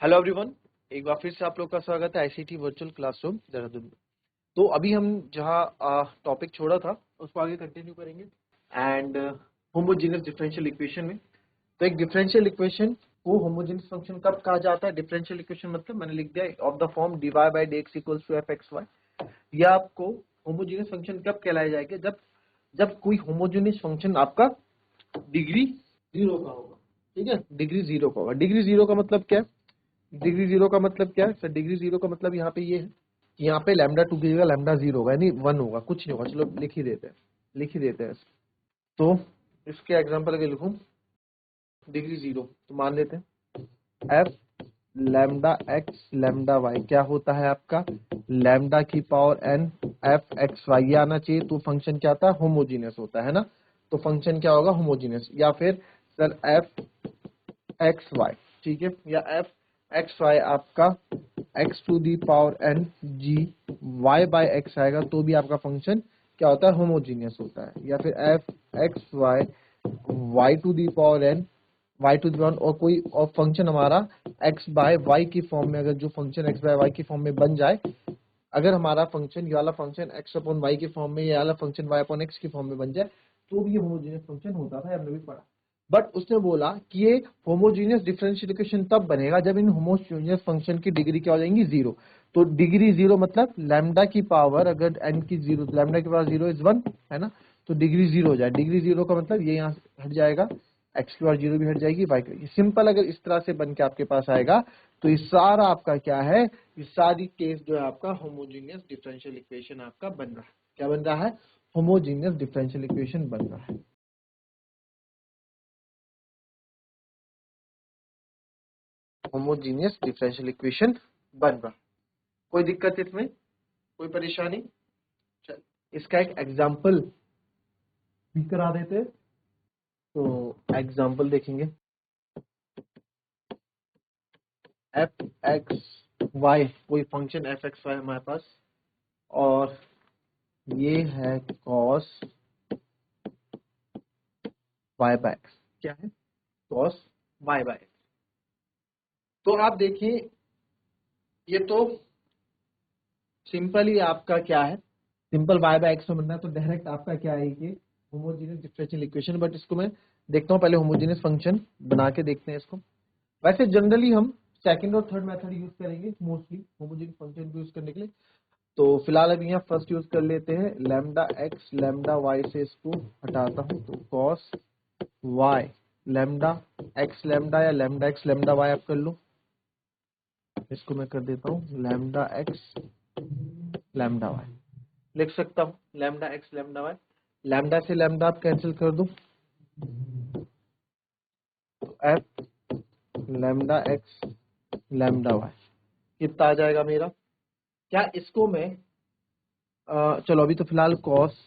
Hello everyone, एक बार फिर से आप लोग का स्वागत है आईसीटी वर्चुअल क्लासरूम देहरादून में। तो अभी हम जहाँ टॉपिक छोड़ा था उसको आगे कंटिन्यू करेंगे एंड होमोजेनियस डिफरेंशियल इक्वेशन में। तो एक डिफरेंशियल इक्वेशन को होमोजेनियस फंक्शन कब कहा जाता है? डिफरेंशियल इक्वेशन मतलब मैंने लिख दिया of the form dy by dx equals to fxy। यह आपको होमोजेनियस फंक्शन कब कहलाया जाएगा? जब जब कोई होमोजेनियस फंक्शन आपका डिग्री जीरो का होगा। ठीक है, डिग्री जीरो का होगा। डिग्री जीरो का मतलब क्या है? डिग्री जीरो का मतलब क्या है सर? डिग्री जीरो का मतलब यहाँ पे ये है कि यहाँ पे लैम्डा टू की जगह लैम्डा जीरो होगा, यानी वन होगा, कुछ नहीं होगा। चलो लिख ही देते हैं। तो इसके एग्जांपल के लिखूं डिग्री जीरो, तो मान लेते हैं f lambda x lambda y क्या होता है आपका? लैम्डा की power n f x y, ये आना चाहिए। तो फंक्शन क्या आता है? होमोजीनियस होता है ना। तो फंक्शन क्या होगा? होमोजीनियस। या फिर सर एफ एक्स वाई, ठीक है, या एफ एक्स वाई आपका x to the power n g y by x आएगा, तो भी आपका फंक्शन क्या होता है? होमोजीनियस होता है। या फिर f x y y to the power n y to the power, और कोई और फंक्शन हमारा एक्स बाय वाई की फॉर्म में, अगर जो फंक्शन एक्स बाय वाई की फॉर्म में बन जाए, अगर हमारा फंक्शन ये वाला फंक्शन एक्स अपॉन वाई की फॉर्म में, ये वाला फंक्शन वाई अपॉन एक्स की फॉर्म में बन जाए, तो भी ये होमोजीनियस फंक्शन होता था, हमने भी पढ़ा। बट उसने बोला कि ये होमोजीनियस डिफरेंशियल इक्वेशन तब बनेगा जब इन होमोजीनियस फंक्शन की डिग्री क्या हो जाएंगी? जीरो। तो डिग्री जीरो मतलब लैम्डा की पावर अगर एन की जीरो, लैम्डा की पावर जीरो इज वन, है ना। तो डिग्री जीरो हो जाए। डिग्री जीरो का मतलब ये यहाँ से हट जाएगा, एक्स की पावर जीरो भी हट जाएगी, वाई की। सिंपल अगर इस तरह से बन के आपके पास आएगा तो ये सारा आपका क्या है? ये सारी केस जो है आपका होमोजीनियस डिफरेंशियल इक्वेशन आपका बन रहा है। क्या बन रहा है? होमोजीनियस डिफरेंशियल इक्वेशन बन रहा है। होमोजीनियस डिफरेंशियल इक्वेशन बन रहा। कोई दिक्कत इसमें? कोई परेशानी? चल, इसका एक एग्जांपल भी करा देते हैं। तो एग्जांपल देखेंगे, एफ एक्स वाई, कोई फंक्शन एफ एक्स वाई हमारे पास, और ये है कॉस वाई बाय एक्स। क्या है? Cos y by x. तो आप देखिए, ये तो सिंपल ही आपका क्या है? सिंपल y बाय एक्स में बनना है, तो डायरेक्ट आपका क्या है कि होमोजेनियस डिफरेंशियल इक्वेशन। बट इसको मैं देखता हूँ, पहले होमोजेनियस फंक्शन बना के देखते हैं इसको। वैसे जनरली हम सेकंड और थर्ड मेथड यूज करेंगे मोस्टली होमोजेनियस फंक्शन को यूज करने के लिए। तो फिलहाल अभी यहाँ फर्स्ट यूज कर लेते हैं लैम्डा एक्स लैम्डा वाई से इसको हटाता हूँ, तो cos y lambda x lambda या लैम्डा एक्स लैम्डा वाई आप कर लो। इसको मैं कर देता हूँ लैम्डा एक्स लैम्डा वाई, लिख सकता हूँ lambda x lambda y. Lambda से लैम्डा आप कैंसिल कर दो, तो f lambda x lambda y कितना आ जाएगा मेरा? क्या इसको मैं चलो अभी तो फिलहाल कॉस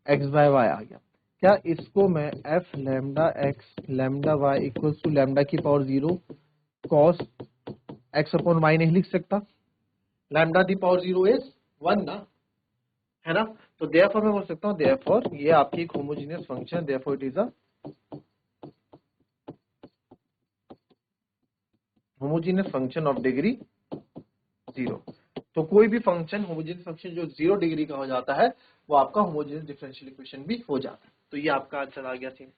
एक्स बाय वाई आ गया। क्या इसको मैं f lambda x lambda y equals to lambda की power zero cos x upon y नहीं लिख सकता? Lambda the power zero is one ना, है ना। तो देयरफॉर मैं बोल सकता हूँ, देयरफॉर ये आपकी एक homogeneous function, therefore it is a homogeneous function of degree zero. तो कोई भी फंक्शन होमोजेनियस फंक्शन जो जीरो डिग्री का हो जाता है वो आपका होमोजेनियस डिफरेंशियल इक्वेशन भी हो जाता है। तो ये आपका आंसर आ गया थी।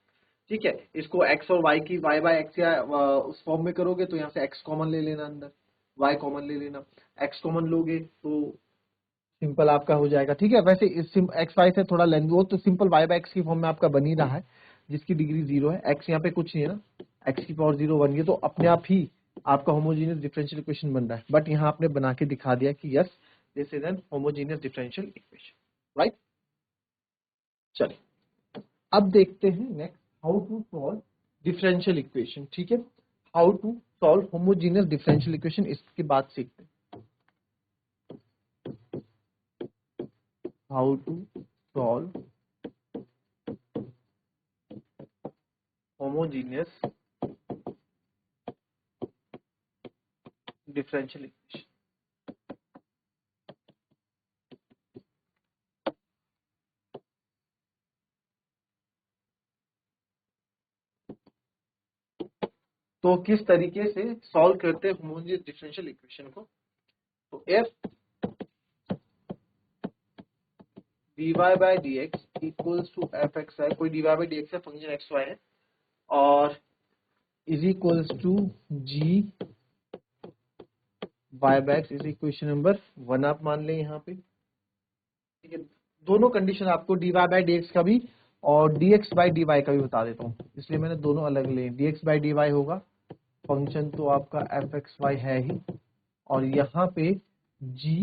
ठीक है, इसको x और y की y बाय एक्स या उस फॉर्म में करोगे तो यहाँ से x कॉमन ले लेना, अंदर y कॉमन ले लेना। x कॉमन लोगे तो सिंपल आपका हो जाएगा। ठीक है, वैसे इस एक्स वाई से थोड़ा लेंथ, वो तो सिंपल y बाय एक्स की फॉर्म में आपका बन ही रहा है जिसकी डिग्री जीरो है। x यहाँ पे कुछ नहीं है ना, x की पावर जीरो बन गई तो अपने आप ही आपका होमोजेनियस डिफरेंशियल इक्वेशन बन रहा है। बट यहाँ आपने बना के दिखा दिया कि yes this is an homogeneous differential equation, right. चलिए अब देखते हैं next how to solve differential equation. ठीक है, how to solve homogeneous differential equation, इसके बाद सीखते हैं how to solve homogeneous differential equation. तो किस तरीके से सॉल्व करते हैं होमोजेनियस डिफरेंशियल इक्वेशन को। तो f dy by dx equals to f x y, कोई dy by dx है, फंक्शन एक्स वाई है, और is equals to g y by x, is equation number 1 आप मान लें यहाँ पे। ठीक है, दोनों कंडीशन आपको dy by dx का भी और dx by dy का भी बता देता हूँ, इसलिए मैंने दोनों अलग लिए। dx by dy होगा, फंक्शन तो आपका एफ एक्स वाई है ही, और यहाँ पे g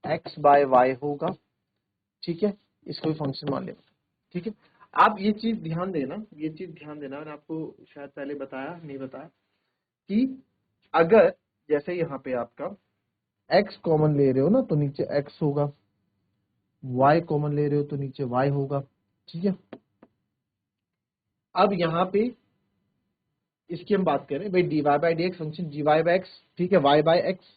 x by y होगा। ठीक है, इसको भी फंक्शन मान लेना। ठीक है, आप ये चीज ध्यान देना, ये चीज ध्यान देना, मैंने आपको शायद पहले बताया नहीं बताया कि अगर जैसे यहाँ पे आपका x कॉमन ले रहे हो ना तो नीचे x होगा, y कॉमन ले रहे हो तो नीचे y होगा। ठीक है, अब यहाँ पे इसकी हम बात करें भाई, dy by dx function gy by x, ठीक है, y by x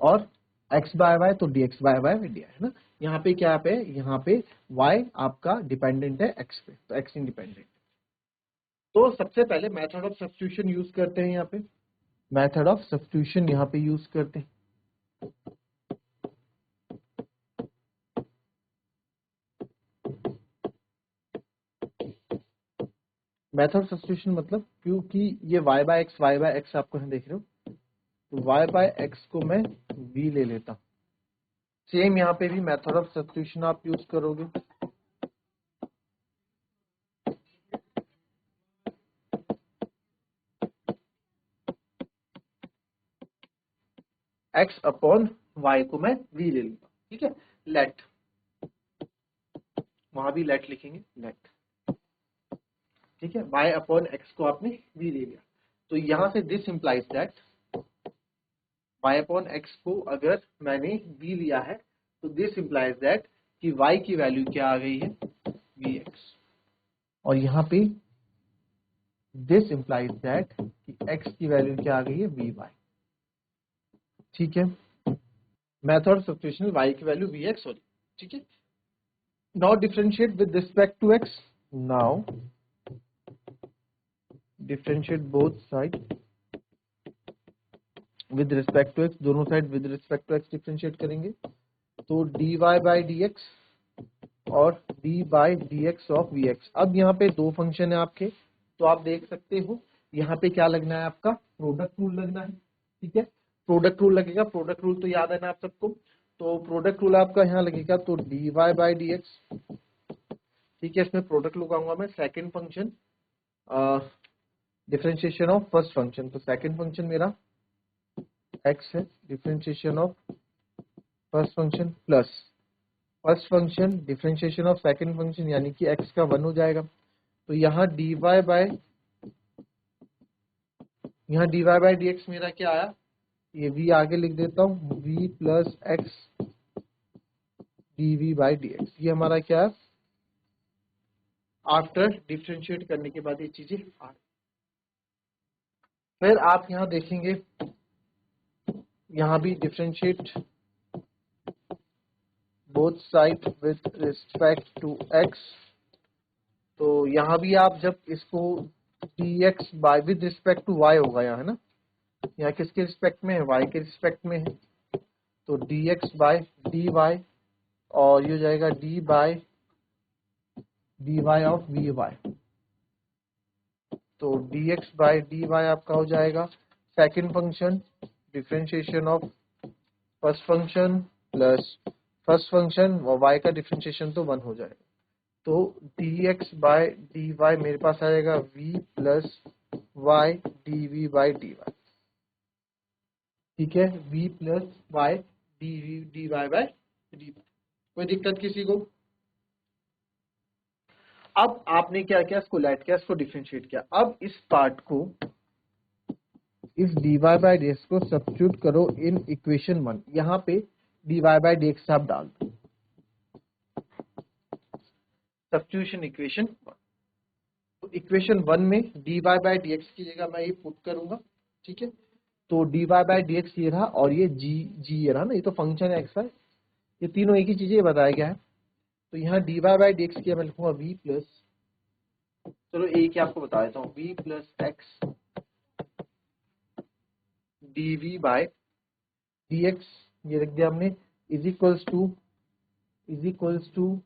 और x by y, तो dx by y dy है ना। यहाँ पे क्या पे, यहाँ पे y आपका डिपेंडेंट है x पे, तो x इंडिपेंडेंट। तो सबसे पहले मेथड ऑफ सब्स्टिट्यूशन यूज करते हैं, यहाँ पे मेथड ऑफ सब्स्टिट्यूशन यहाँ पे यूज करते हैं। मेथड सब्स्टिट्यूशन मतलब, क्योंकि ये y by x आपको यहाँ देख रहे हो, तो y by x को मैं v ले लेता हूँ। सेम यहाँ पे भी मेथड ऑफ सब्स्टिट्यूशन आप यूज करोगे। x अपॉन y को मैं v ले लूंगा। ठीक है, लेट, वहां भी लेट लिखेंगे, लेट। ठीक है, y अपॉन x को आपने v ले लिया, तो यहां से दिस इंप्लाइज दैट y अपॉन x को अगर मैंने v लिया है तो दिस इंप्लाइज दैट कि y की वैल्यू क्या आ गई है, vx, और यहाँ पे दिस इंप्लाइज दैट कि x की वैल्यू क्या आ गई है, vy। ठीक है, मेथड सब्स्टिट्यूशन y की वैल्यू vx, सॉरी। ठीक है, now differentiate with respect to x, now differentiate both side with respect to x, दोनों side with respect to x differentiate करेंगे, तो dy by dx और d by dx of vx। अब यहाँ पे दो फंक्शन है आपके, तो आप देख सकते हो यहाँ पे क्या लगना है, आपका प्रोडक्ट रूल लगना है। ठीक है, प्रोडक्ट रूल लगेगा, प्रोडक्ट रूल तो याद है ना आप सबको, तो प्रोडक्ट रूल आपका यहाँ लगेगा, तो dy by dx। ठीक है, इसमें प्रोडक्ट लगाऊंगा मैं, second function differentiation of first function, तो सेकंड फंक्शन मेरा x है, differentiation of first function plus first function differentiation of second function, यानी कि x का 1 हो जाएगा। तो यहाँ dy by dx मेरा क्या आया, ये v आगे लिख देता हूँ, v plus x dv by dx, ये हमारा क्या है, आफ्टर डिफरेंशिएट करने के बाद ये चीजें आ रही। फिर आप यहाँ देखेंगे, यहाँ भी differentiate both side with respect to x, तो यहाँ भी आप जब इसको dx by with respect to y होगा यहाँ, है ना, यहाँ किसके रिस्पेक्ट में है, y के रिस्पेक्ट में है, तो dx बाय dy, और ये हो जाएगा d by dy of vy, तो dx बाय dy आपका हो जाएगा second function differentiation of first function plus first function, और y का डिफरेंशिएशन तो 1 हो जाएगा, तो dx बाय dy मेरे पास आएगा v plus y dv by dy। ठीक है, v plus y dv dy by dy। कोई दिक्कत किसी को? अब आपने क्या किया, इसको लेट किया, इसको डिफरेंशिएट किया। अब इस पार्ट को, इस dy बाय dx को सब्स्टिट्यूट करो इन इक्वेशन 1, यहाँ पे dy बाय dx आप डाल दो, सब्स्टिट्यूशन इक्वेशन 1। तो इक्वेशन 1 में dy बाय dx की जगह मैं ये पुट करूंगा। ठीक है, तो dy बाय dx ये रहा, और ये g ये रहा ना, ये तो फंक्शन है x y, ये तीनों एक ही चीजें बताया गया है। तो यहाँ dy बाय dx की मैं लिखूंगा v प्लस, चलो एक ही आपको बता देता हूँ, v plus x dv by dx ये रख दिया हमने is equals to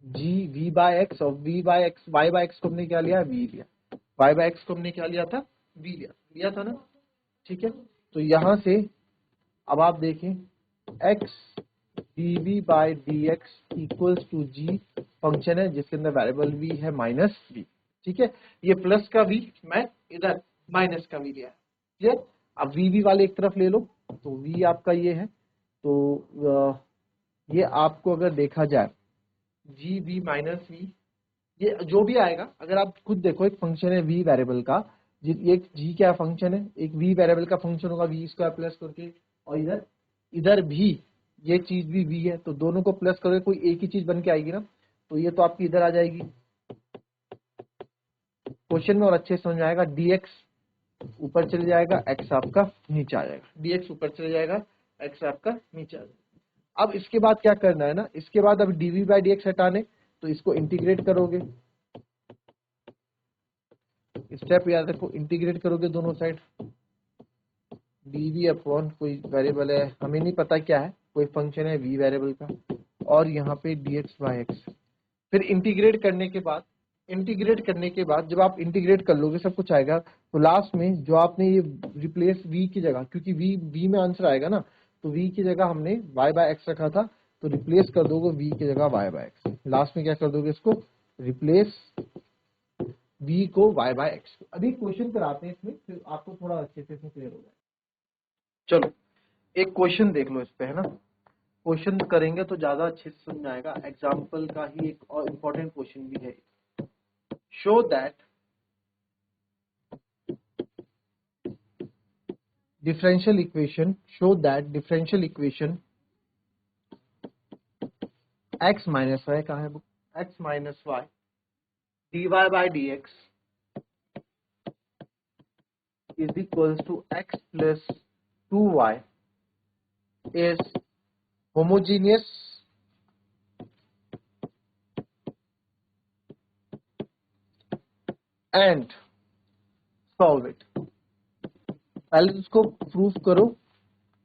g v by x, और v by x y by x को हमने क्या लिया, वी लिया, वाई बाय एक्स को हमने क्या लिया था, वी लिया था ना, ठीक है। तो यहां से अब आप देखें x dv by dx equals to g function है जिसके अंदर वेरिएबल v है माइनस v, ठीक है। ये प्लस का v मैं इधर माइनस का v लिया, क्लियर। अब v वाले एक तरफ ले लो, तो v आपका ये है, तो ये आपको अगर देखा जाए जी वी माइनस वी, ये जो भी आएगा, अगर आप खुद देखो एक फंक्शन है v वेरिएबल का, एक g क्या फंक्शन है, एक v वेरिएबल का फंक्शन होगा v स्क्वायर प्लस करके, और इधर इधर भी ये चीज भी v है, तो दोनों को प्लस करोगे कोई एक ही चीज बन के आएगी ना, तो ये तो आपकी इधर आ जाएगी क्वेश्चन में, और अच्छे से समझ आएगा। dx ऊपर चले जाएगा, x आपका नीचे आ जाएगा, dx ऊपर चले जाएगा, x आपका नीचे आ जाएगा। अब इसके बाद क्या करना है ना, इसके बाद अब dv बाई dx हटाने, तो इसको इंटीग्रेट करोगे, स्टेप याद रखो, इंटीग्रेट करोगे दोनों साइड, dv अपॉन कोई वेरिएबल है हमें नहीं पता क्या है, कोई फंक्शन है v वेरिएबल का, और यहाँ पे dx बाई x। फिर इंटीग्रेट करने के बाद जब आप इंटीग्रेट कर लोगे सब कुछ आएगा, तो लास्ट में जो आपने ये रिप्लेस v की जगह, क्योंकि v में आंसर आएगा ना, तो v की जगह हमने y बाय x रखा था, तो रिप्लेस कर दोगे v की जगह y बाय x। लास्ट में क्या कर दोगे, इसको रिप्लेस v को y बाय x। अभी क्वेश्चन कराते हैं इसमें, फिर आपको थोड़ा अच्छे से इसमें क्लियर हो जाएगा। चलो एक क्वेश्चन देख लो इस पे, है ना, क्वेश्चन करेंगे तो ज्यादा अच्छे से समझ आएगा। एग्जाम्पल का ही एक और इम्पोर्टेंट क्वेश्चन भी है। Show that differential equation x minus y, कहाँ है book, x minus y dy by dx is equals to x plus 2y is homogeneous and solve it। पहले तो उसको प्रूफ करो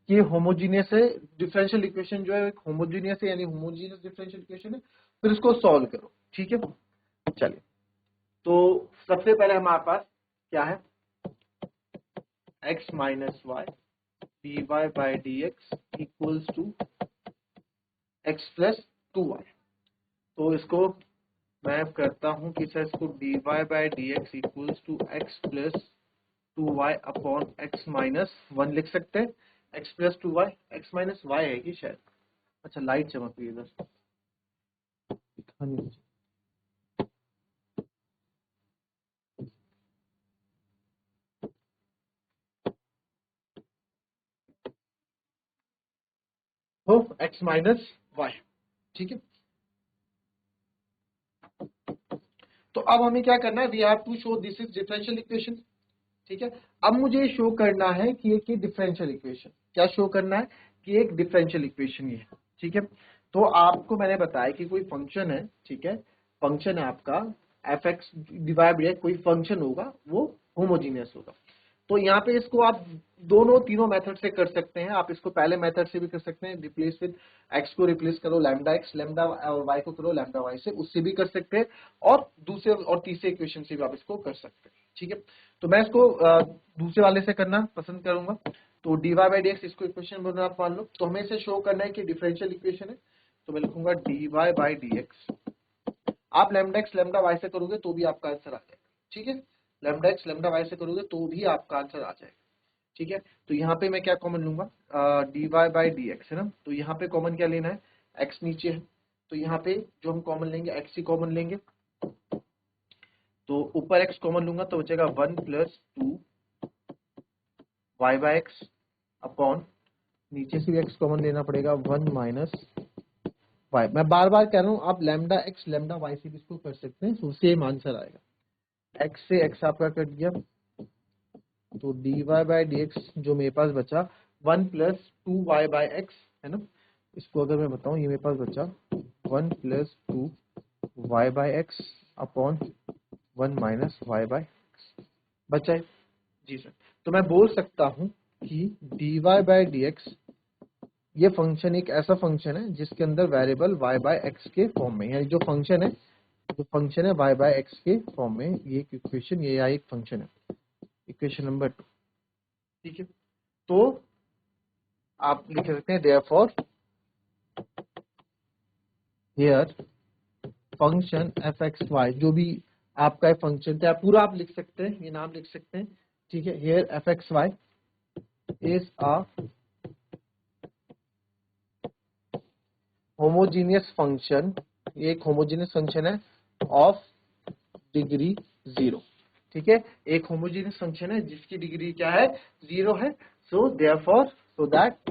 कि होमोजीनियस है, डिफरेंशियल इक्वेशन जो है होमोजीनियस है, यानी होमोजीनियस डिफरेंशियल इक्वेशन है, फिर उसको सॉल्व करो, ठीक है। चलिए, तो सबसे पहले हमारे पास क्या है, x minus y d y by d x equals to x plus 2y। तो इसको मैं करता हूं कि सर इसको d y by d x equals to x plus 2y upon x minus 1 लिख सकते हैं, x plus 2y, x minus y है कि शायद, अच्छा लाइट चमक रही है इधर, हो x माइनस y, ठीक है। तो अब हमें क्या करना है, we have to show this is differential equation, ठीक है। अब मुझे शो करना है कि एक डिफरेंशियल इक्वेशन, क्या शो करना है कि एक डिफरेंशियल इक्वेशन ये है, ठीक है। तो आपको मैंने बताया कि कोई फंक्शन है, ठीक है, फंक्शन है आपका एफ एक्स डिवाइड बाय कोई फंक्शन होगा, वो होमोजीनियस होगा। तो यहाँ पे इसको आप दोनों तीनों मेथड से कर सकते हैं। आप इसको पहले मेथड से भी कर सकते हैं, रिप्लेस विद एक्स को रिप्लेस करो लैम्डा एक्स, लैम्डा और वाई को करो लैम्डा वाई से, उससे भी कर सकते हैं, और दूसरे और तीसरे इक्वेशन से भी आप इसको कर सकते हैं, ठीक है। तो मैं इसको दूसरे वाले से करना पसंद करूंगा। तो d y by d x इसको इक्वेशन बोलना आप मान लो, तो हमें इसे शो करना है कि डिफरेंशियल इक्वेशन है, तो मैं लिखूंगा d y by d x. आप लैम्डा एक्स लैम्डा वाई से करोगे तो भी आपका आंसर आ जाएगा, ठीक है। लैम्डा एक्स लैम्डा वाई से करोगे तो भी आपका आंसर आ जाएगा, ठीक है। तो यहाँ पे मैं क्या कॉमन लूंगा, d y by d x है ना, तो यहाँ पे कॉमन क्या लेना है, एक्स नीचे है, तो यहाँ पे जो हम कॉमन लेंगे एक्स ही कॉमन लेंगे, तो ऊपर एक्स कॉमन लूंगा तो बचेगा 1 plus 2 y by x upon, नीचे से भी एक्स कॉमन लेना पड़ेगा 1 माइनस वाई। मैं बार बार कह रहा हूँ, आप लैम्डा एक्स लैम्डा वाई से भी इसको कर सकते हैं, तो सेम आंसर आएगा। एक्स से एक्स आपका कट गया, तो d y by d x जो मेरे पास बचा 1 प्लस 2 वाई बाई एक्स है ना, इसको अगर मैं बताऊं ये मेरे पास बचा 1 plus 2 y by x upon 1 minus y by x बचा है, जी सर। तो मैं बोल सकता हूं कि dy बाय dx ये फंक्शन एक ऐसा फंक्शन है जिसके अंदर वेरिएबल y बाय एक्स के फॉर्म में, यानी जो फंक्शन है y बाय एक्स के फॉर्म में, ये इक्वेशन, ये एक फंक्शन है, इक्वेशन नंबर 2। ठीक है, तो आप लिख सकते हैं therefore here function f x y, जो भी आपका फंक्शन था पूरा आप लिख सकते हैं, ये नाम लिख सकते हैं। ठीक है, here f x y is a homogeneous function, ये एक होमोजीनियस फंक्शन है ऑफ डिग्री 0। ठीक है, एक होमोजीनियस फंक्शन है जिसकी डिग्री क्या है, 0 है। So therefore so that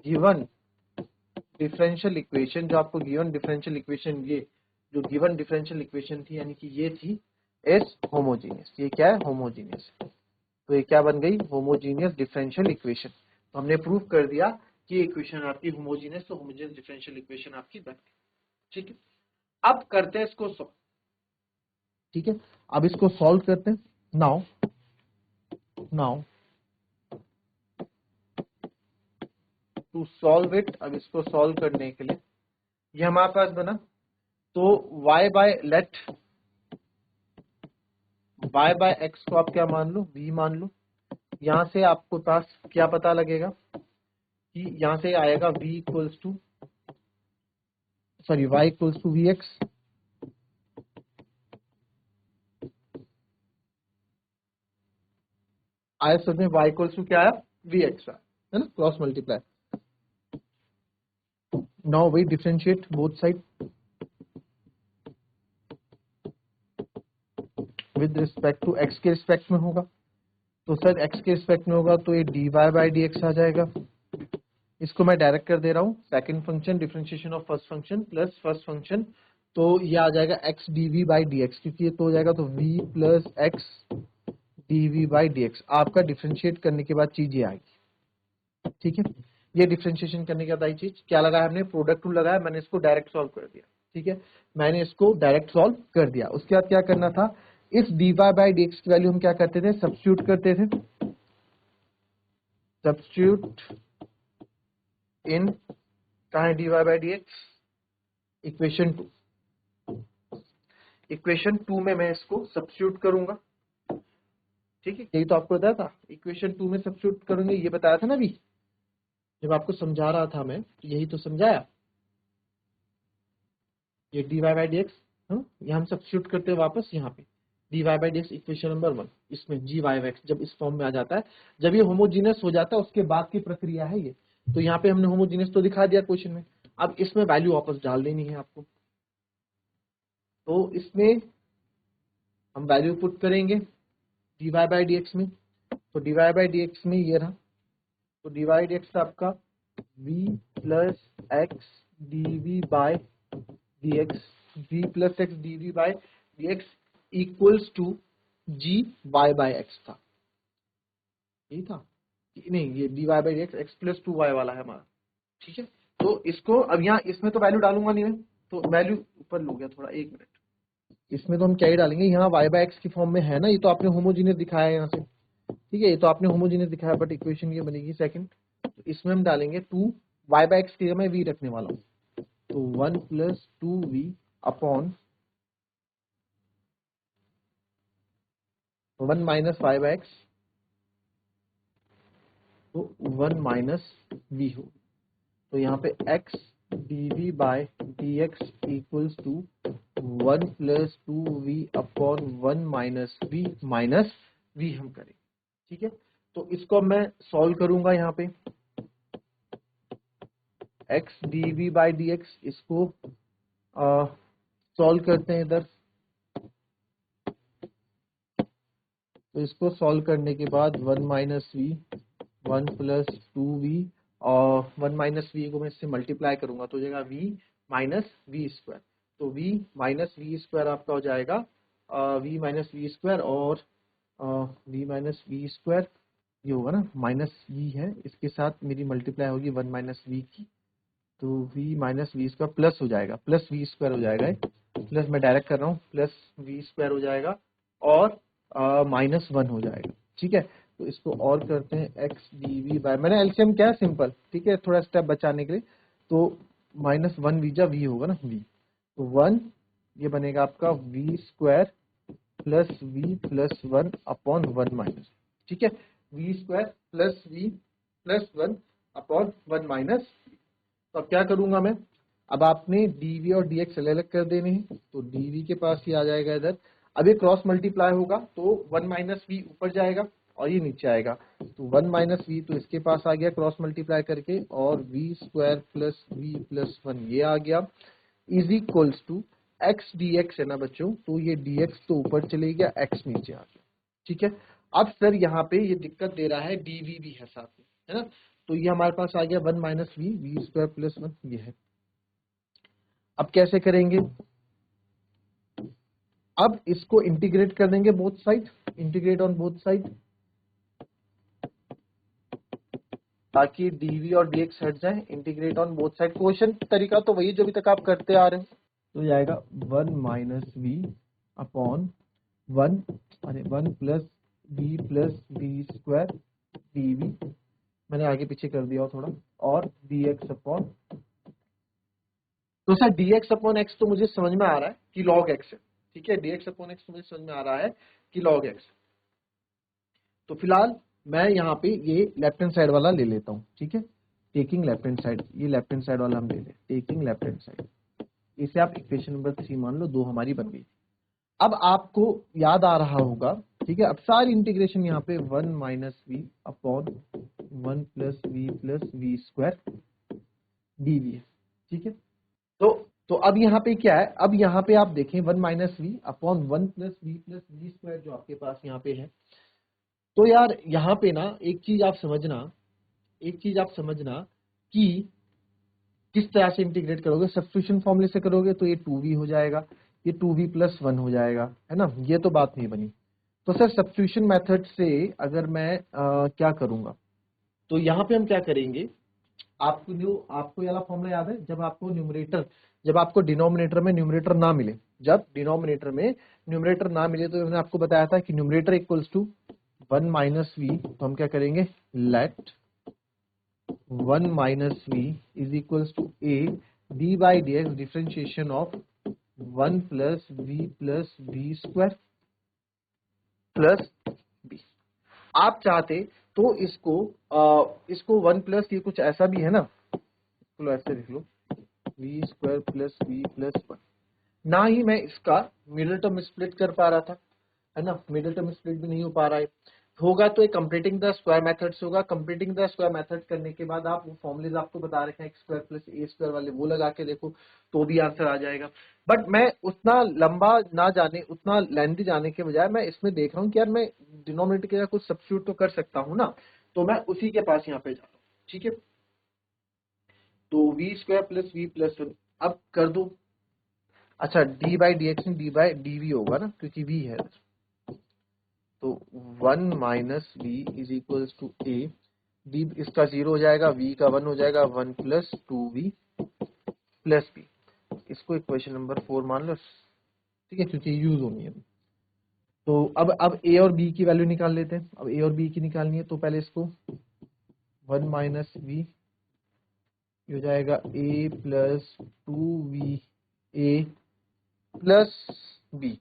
given differential equation, जो आपको गिवन डिफरेंशियल इक्वेशन, ये जो गिवन डिफरेंशियल इक्वेशन थी यानी कि ये थी इज होमोजीनियस, ये क्या है, होमोजीनियस। तो ये क्या बन गई, होमोजीनियस डिफरेंशियल इक्वेशन। तो हमने प्रूव कर दिया कि इक्वेशन आपकी होमोजीनियस, तो होमोजीनियस डिफरेंशियल इक्वेशन आपकी बन गई। ठीक है, अब करते हैं इसको सॉल्व। ठीक है, अब इसको सॉल्व करते हैं। नाउ टू सॉल्व इट, अब इसको सॉल्व करने के लिए ये हमारे पास बना, तो y by let y by x को आप क्या मान लो, v मान लो। यहां से आपको पास क्या पता लगेगा कि यहां से आएगा v equals to, sorry y equals to v x, आया समझ में, y इक्वल्स टू क्या आया, वी एक्स है ना, cross multiply. Now we differentiate both side with respect to x के रिस्पेक्ट में होगा, तो सर x के रिस्पेक्ट में होगा तो ये dy बाय dx आ जाएगा। इसको मैं डायरेक्ट कर दे रहा हूँ, second function differentiation of first function plus first function, तो ये आ जाएगा x dv बाई dx, क्योंकि ये तो हो जाएगा, तो v plus x dv by dx आपका डिफरेंशिएट करने के बाद चीज ये आएगी। ठीक है, ये डिफरेंशिएशन करने के बाद आई चीज क्या लगाया हमने, प्रोडक्ट रूल लगाया, मैंने इसको डायरेक्ट सॉल्व कर दिया। ठीक है, मैंने इसको डायरेक्ट सॉल्व कर दिया। उसके बाद क्या करना था, इस dy बाई dx की वैल्यू हम क्या करते थे, सब्स्टिट्यूट करते थे, सब्स्टिट्यूट इन, कहाँ है dy by dx, equation 2, equation 2 में मैं इसको सब्स्टिट्यूट करूंगा। ठीक है, यही तो आपको बताया था, इक्वेशन 2 में सब्स्टिट्यूट करूंगे, ये बताया था ना अभी जब आपको समझा रहा था मैं, यही तो समझाया, ये dy बाई dx, ये हम सब्स्टिट्यूट करते हैं वापस यहाँ पे, dy by dx equation number 1, इसमें g y x जब इस फॉर्म में आ जाता है, जब ये होमोजीनियस हो जाता है उसके बाद की प्रक्रिया है ये। तो यहाँ पे हमने होमोजीनियस तो दिखा दिया क्वेश्चन में, अब इसमें वैल्यू वापस डाल देनी है आपको। तो इसमें हम वैल्यू पुट करेंगे dy बाई dx में, तो dy बाई dx में ये रहा, तो dy बाई dx आपका v plus x d by d x, v plus x d by d x equals to g y by x था, यही था नहीं, ये d y by x, x plus 2 y वाला है हमारा। ठीक है, तो इसको अब यहाँ इसमें तो वैल्यू डालूंगा नहीं मैं, तो वैल्यू ऊपर लो गया थोड़ा, एक मिनट, इसमें तो हम क्या ही डालेंगे, यहाँ वाई बाई एक्स की फॉर्म में है ना, ये तो आपने होमोजीनियस दिखाया है यहाँ से। ठीक है, ये तो आपने होमोजीनियस दिखाया, बट इक्वेशन ये बनेगी सेकंड, तो इसमें हम डालेंगे 2 वाई बाई एक्स की जगह मैं वी रखने वाला हूँ, तो 1 plus 2v upon 1 minus y by x, तो 1 माइनस वी हो, तो यहाँ पे x dv by dx equals to 1 plus 2v upon 1 minus v हम करेंगे। ठीक है, तो इसको मैं सॉल्व करूंगा, यहाँ पे x dv बाय dx, इसको सॉल्व करते हैं इधर, तो इसको सॉल्व करने के बाद 1 माइनस वी, 1 प्लस 2v, और 1 माइनस वी को मैं इससे मल्टीप्लाई करूंगा तो हो जाएगा v माइनस वी स्क्वायर, तो v माइनस वी स्क्वायर आपका हो जाएगा v माइनस वी स्क्वायर, और v माइनस वी स्क्वायर ये होगा ना, माइनस v है, इसके साथ मेरी मल्टीप्लाई होगी 1 माइनस वी की, तो v minus v square plus हो जाएगा, प्लस वी स्क्वायर हो जाएगा, प्लस मैं डायरेक्ट कर रहा हूँ, प्लस वी स्क्वायर हो जाएगा, और -1 हो जाएगा। ठीक है, तो इसको और करते हैं एक्स डी वी बाय, मैंने एलसीएम क्या है सिंपल, ठीक है, थोड़ा स्टेप बचाने के लिए, तो -1 वीजा वी होगा ना, वी, तो 1 ये बनेगा आपका v square plus v plus 1 upon 1 minus, ठीक है, v square plus v plus 1 upon 1 minus. तो अब क्या करूंगा मैं, अब आपने डीवी और डीएक्स अलग अलग कर देने हैं, तो डीवी के पास ही आ जाएगा इधर, अब ये क्रॉस मल्टीप्लाई होगा तो 1 माइनस वी ऊपर जाएगा और ये नीचे आएगा, तो 1 माइनस वी तो इसके पास आ गया क्रॉस मल्टीप्लाई करके, और v square plus v plus 1 ये आ गया, is equals to x d x है ना बच्चों, तो ये dx तो ऊपर चले गया, x नीचे आ गया। ठीक है, अब सर यहाँ पे ये दिक्कत दे रहा है dv भी है साथ में, है ना, तो ये हमारे पास आ गया 1 minus v, v square plus 1 ये है। अब कैसे करेंगे, अब इसको इंटीग्रेट कर देंगे both side, integrate on both side, ताकि dv और dx हट जाए, integrate on both side, question तरीका तो वही जो अभी तक आप करते आ रहे हैं, तो जाएगा 1 माइनस वी अपॉन 1, अरे 1 प्लस वी स्क्वायर dv, मैंने आगे पीछे कर दिया थोड़ा, और dx अपॉन, तो सर dx अपॉन x तो मुझे समझ में आ रहा है कि log x है, ठीक है, dx अपॉन x तो मुझे समझ में आ रहा है कि log x, तो फिलहाल मैं यहाँ पे ये लेफ्ट हैंड साइड वाला ले लेता हूँ, ठीक है, टेकिंग लेफ्ट हैंड साइड, ये लेफ्ट हैंड साइड वाला हम ले लें, टेकिंग लेफ्ट हैंड साइड, इसे आप इक्वेशन नंबर 3 मान लो, 2 हमारी बन गई। अब आपको याद आ रहा होगा, ठीक है, अब सारी इंटीग्रेशन यहाँ पे 1 minus v upon 1 plus v square d v है, ठीक है, तो अब यहाँ पे क्या है, अब यहाँ पे आप देखें 1 minus v upon 1 plus v square जो आपके पास यहाँ पे है, तो यार यहाँ पे ना एक चीज आप समझना कि किस तरह से इंटीग्रेट करोगे, सब्स्टिट्यूशन फॉर्मूले से करोगे तो ये 2v हो जाएगा, ये 2v प्लस 1 हो जाएगा, है ना, ये तो बात नहीं बनी। तो सर सब्स्टिट्यूशन मेथड से अगर मैं क्या करूंगा, तो यहाँ पे हम क्या करेंगे, आपको ये वाला फॉर्मूला याद है, जब आपको डिनोमिनेटर में न्यूमरेटर ना मिले, तो मैंने आपको बताया था कि numerator equals to 1 minus v, तो हम क्या करेंगे, let 1 minus v is equals to a d by d x differentiation of 1 plus v square plus b. आप चाहते तो इसको 1 प्लस, ये कुछ ऐसा भी है ना, चलो ऐसे लिख लो, v square plus v plus 1, ना ही मैं इसका मिडिल टर्म स्प्लिट कर पा रहा था, है ना, मिडिल टर्म स्प्लिट भी नहीं हो पा रहा है, होगा तो एक कंप्लीटिंग द स्क्वायर मेथड से होगा, कंप्लीटिंग द स्क्वायर मेथड करने के बाद आप वो फॉर्मूलेज आपको बता रखे हैं एक्स स्क्वायर प्लस ए स्क्वायर वाले, वो लगा के देखो तो भी आंसर आ जाएगा। बट मैं उतना लंबा ना जाने, उतना लेंथी जाने के बजाय मैं इसमें देख रहा हूँ कि यार मैं डिनोमिनेटर के कुछ सब्स्टिट्यूट तो कर सकता हूँ ना, तो मैं उसी के पास यहाँ पे जा रहा हूँ, ठीक है, तो v square plus v plus 1 अब कर दो, अच्छा d by d x d by d v होगा ना, क्योंकि वी है, तो 1 minus v is equals to a, d इसका 0 हो जाएगा, वी का 1 हो जाएगा, 1 प्लस 2v प्लस बी, इसको इक्वेशन नंबर 4 मान लो, ठीक है, क्योंकि यूज होनी है। तो अब ए और बी की वैल्यू निकाल लेते हैं, अब ए और बी की निकालनी है, तो पहले इसको 1 माइनस वी हो जाएगा ए प्लस 2v ए प्लस बी,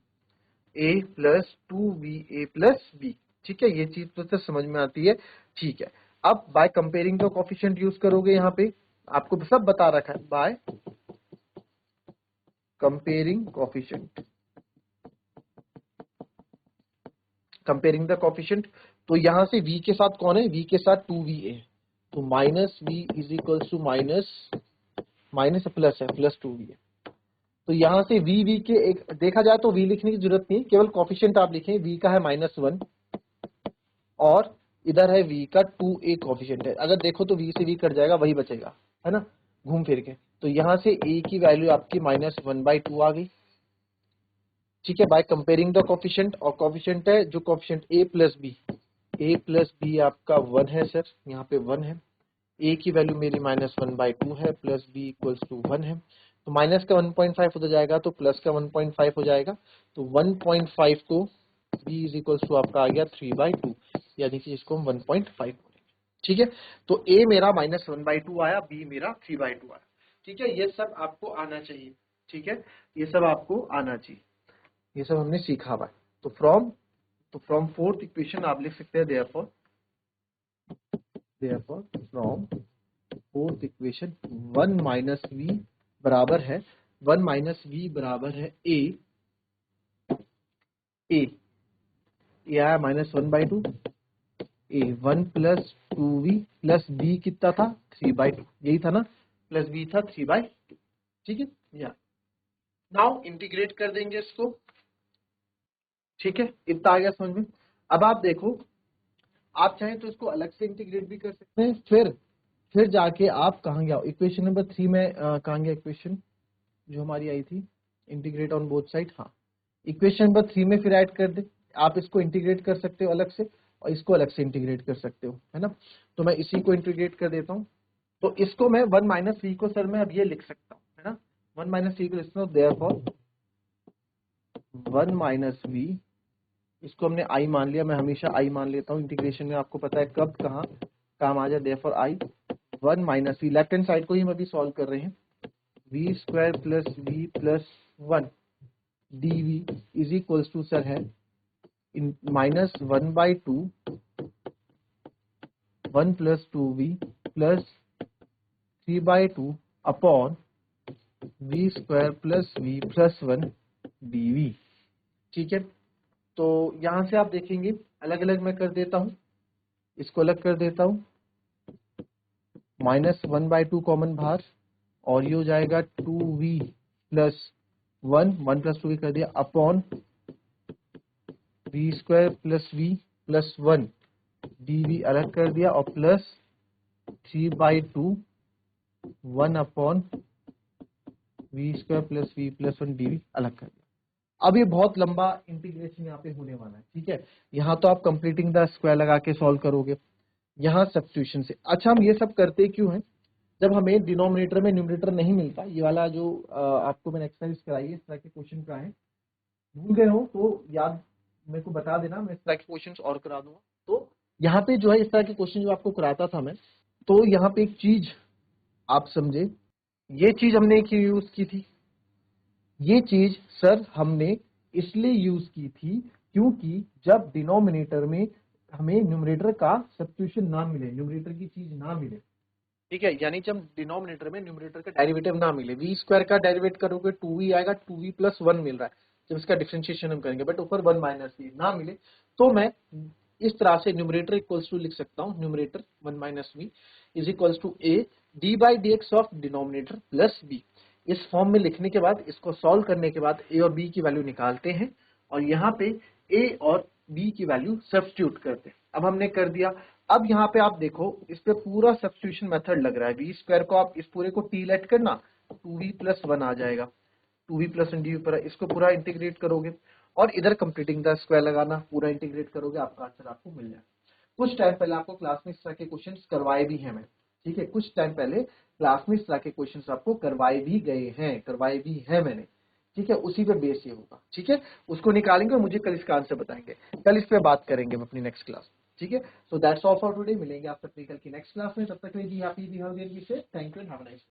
ए प्लस 2v ए प्लस बी, ठीक है, ये चीज तो समझ में आती है, ठीक है। अब by comparing the coefficient use करोगे, यहाँ पे आपको सब बता रखा है, बाय कंपेयरिंग द कोएफिशिएंट, तो यहां से v के साथ कौन है, v के साथ 2va है, तो minus v is equal to minus plus है, प्लस 2v है, तो यहां से v के एक देखा जाए तो v लिखने की जरूरत नहीं, केवल कोएफिशिएंट आप लिखें, v का है -1 और इधर है v का 2a कोएफिशिएंट है, अगर देखो तो v से v कट जाएगा, वही बचेगा, है ना, घूम फिर के, तो यहां से a की वैल्यू आपकी -1/2 आ गई, ठीक है, बाय कंपेयरिंग द कोएफिशिएंट, और कोएफिशिएंट है जो कोएफिशिएंट a प्लस बी आपका 1 है सर, यहाँ पे 1 है, a की वैल्यू मेरी -1/2 है, प्लस b इक्वल्स टू 1 है, तो माइनस का 1.5 हो जाएगा, तो प्लस का 1.5 हो जाएगा, तो 1.5 को b इज इक्वल्स टू आपका आ गया 3/2, यानी कि इसको हम 1.5 बोलेंगे। ठीक है, तो a मेरा -1/2 आया, b मेरा 3/2 आया। ठीक है, ये सब आपको आना चाहिए। ठीक है, ये सब आपको आना चाहिए, ये सब हमने सीखा हुआ है। तो फ्रॉम फोर्थ इक्वेशन आप लिख सकते हैं therefore from fourth equation 1 minus v बराबर है a आया -1/2, a 1 plus 2v plus b कितना था 3/2, यही था ना, प्लस b था 3/2। ठीक है, या नाउ इंटीग्रेट कर देंगे इसको। ठीक है, इतना आ गया समझ में। अब आप देखो, आप चाहें तो इसको अलग से इंटीग्रेट भी कर सकते हैं, फिर जाके आप कहाँ गया इक्वेशन नंबर 3 में, कहाँ गया इक्वेशन जो हमारी आई थी, इंटीग्रेट ऑन बोथ साइड। हाँ, इक्वेशन नंबर 3 में फिर ऐड कर दे। आप इसको इंटीग्रेट कर सकते हो अलग से, और इसको अलग से इंटीग्रेट कर सकते हो, है ना। तो मैं इसी को इंटीग्रेट कर देता हूँ। तो इसको मैं 1 माइनस वी को सर मैं अब ये लिख सकता हूँ, है ना, 1 माइनस वी को लिख सकता हूँ, देयरफॉर 1 माइनस वी, इसको हमने आई मान लिया, मैं हमेशा आई मान लेता हूँ इंटीग्रेशन में, आपको पता है कब कहाँ काम आ जाए। Therefore I 1 minus v, left hand side को ही हम अभी सॉल्व कर रहे हैं, v square plus v plus 1 dv is equals to sir है -1/2 1 plus 2v plus 3/2 upon v square plus v plus 1 dv। ठीक है, तो यहां से आप देखेंगे अलग अलग मैं कर देता हूं, इसको अलग कर देता हूं, -1/2 कॉमन बाहर, और ये हो जाएगा 2v प्लस 1 प्लस 2v कर दिया upon v square plus v plus 1 dv अलग कर दिया, और plus 3/2 1 upon v square plus v plus 1 dv अलग कर दिया। अब ये बहुत लंबा इंटीग्रेशन यहाँ पे होने वाला है। ठीक है, यहाँ तो आप कंप्लीटिंग द स्क्वायर लगा के सॉल्व करोगे, यहाँ सब्स्टिट्यूशन से। अच्छा, हम ये सब करते क्यों हैं, जब हमें डिनोमिनेटर में न्यूमरेटर नहीं मिलता, ये वाला जो आपको मैंने एक्सरसाइज कराई है, इस तरह के क्वेश्चन का है, भूल गए हो तो याद मेरे को बता देना, मैं इस तरह के क्वेश्चन और करा दूंगा। तो यहाँ पे जो है इस तरह के क्वेश्चन जो आपको कराता था मैं, तो यहाँ पे एक चीज आप समझे, ये चीज हमने एक यूज की थी, ये चीज सर हमने इसलिए यूज की थी क्योंकि जब डिनोमिनेटर में हमें न्यूमरेटर का सब्स्टिट्यूशन ना मिले, न्यूमरेटर की चीज ना मिले, ठीक है, यानी जब डिनोमिनेटर में न्यूमरेटर का डेरिवेटिव ना मिले, वी स्क्वायर का डेरिवेट करोगे 2v आएगा, 2v प्लस 1 मिल रहा है जब इसका डिफरेंशिएशन हम करेंगे, बट ऊपर 1 माइनस वी ना मिले, तो मैं इस तरह से न्यूमरेटर इक्वल्स टू लिख सकता हूँ, numerator 1 minus v is equals to a d by d x of denominator plus b। इस फॉर्म में लिखने के बाद, इसको सॉल्व करने के बाद a और b की वैल्यू निकालते हैं, और यहाँ पे a और b की वैल्यू सब्स्टिट्यूट करते हैं। अब हमने कर दिया। अब यहाँ पे आप देखो, इस पे पूरा सब्स्टिट्यूशन मेथड लग रहा है, वी स्क्वायर को आप इस पूरे को टी लेट करना, 2v प्लस 1 आ जाएगा, 2v प्लस 1 डी पर, इसको पूरा इंटीग्रेट करोगे, और इधर कंप्लीटिंग द स्क्वायर लगाना, पूरा इंटीग्रेट करोगे, आपका आंसर आपको मिल जाएगा। कुछ टाइम पहले आपको क्लास में इस तरह के क्वेश्चन करवाए भी हैं मैं, ठीक है, कुछ टाइम पहले क्लास में इस तरह के क्वेश्चन आपको करवाए भी गए हैं, करवाए भी हैं मैंने, ठीक है, उसी पे बेस ये होगा। ठीक है, उसको निकालेंगे और मुझे कल इसका आंसर बताएंगे, कल इस पे बात करेंगे हम अपनी नेक्स्ट क्लास। ठीक है, so that's all for today, मिलेंगे आप सबसे कल की नेक्स्ट क्लास में, तब तक के लिए जी happy, be healthy, thank you and have a nice day.